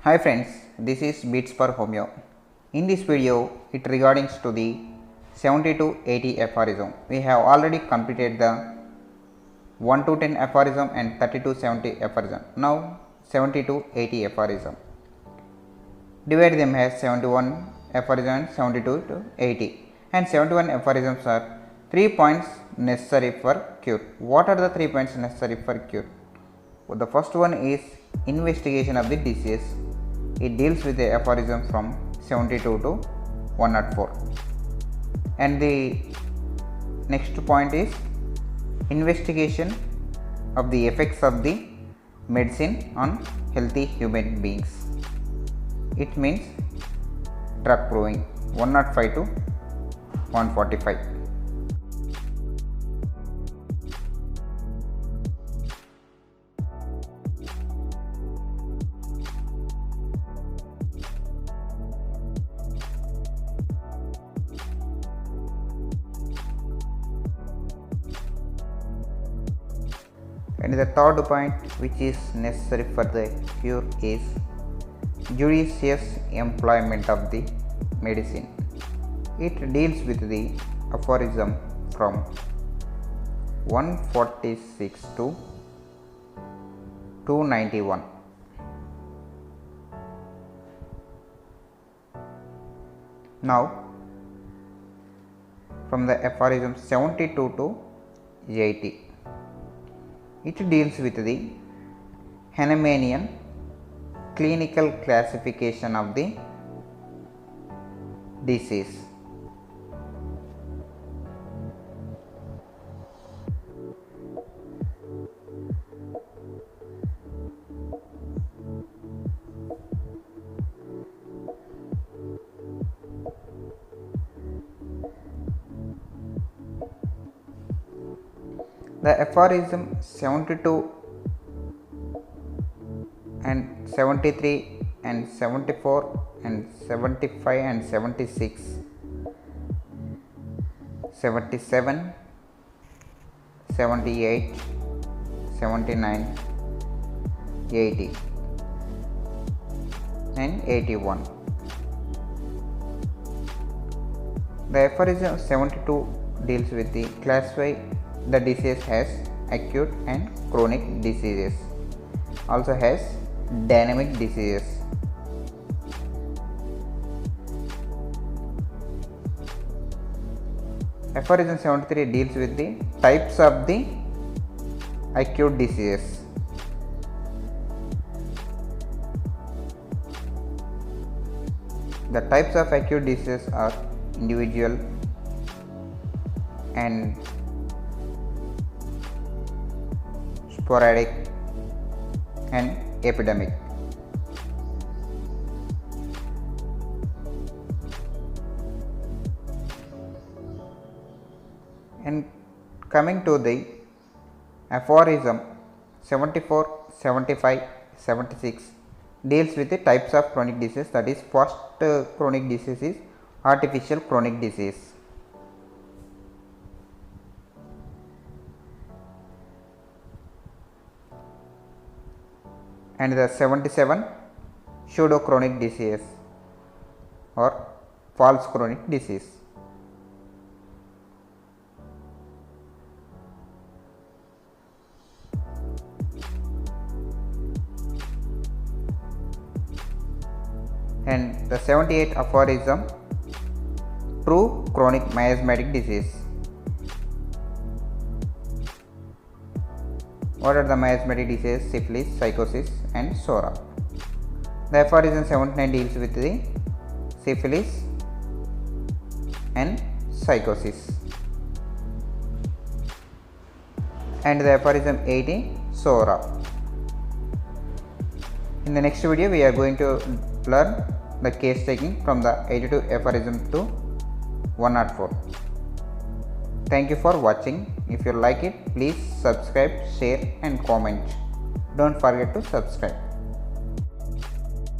Hi friends, this is Beats for Homeo. In this video, it regarding to the 70 to 80 aphorism. We have already completed the 1 to 10 aphorism and 30 to 70 aphorism. Now 70 to 80 aphorism. Divide them as 71 aphorism and 72 to 80. And 71 aphorisms are 3 points necessary for cure. What are the 3 points necessary for cure? Well, the first one is investigation of the disease. It deals with the aphorism from 72 to 104. And the next point is investigation of the effects of the medicine on healthy human beings. It means drug proving 105 to 145. And the third point which is necessary for the cure is judicious employment of the medicine. It deals with the aphorism from 146 to 291. Now from the aphorism 72 to 80. It deals with the Hahnemannian clinical classification of the disease. The aphorism 72 and 73 and 74 and 75 and 76, 77, 78, 79, 80 and 81. The aphorism 72 deals with the classify the disease has acute and chronic diseases, also has dynamic diseases. Aphorism 73 deals with the types of the acute diseases. The types of acute diseases are individual and sporadic and epidemic. And coming to the aphorism 74, 75, 76 deals with the types of chronic disease, that is first chronic disease is artificial chronic disease. And the 77 pseudo chronic disease or false chronic disease. And the 78 aphorism true chronic miasmatic disease. What are the miasmatic diseases? Syphilis, psychosis and sora. The aphorism 79 deals with the syphilis and psychosis. And the aphorism 80 sora. In the next video we are going to learn the case taking from the 82 aphorism to 104. Thank you for watching. If you like it, please subscribe, share and comment. Don't forget to subscribe.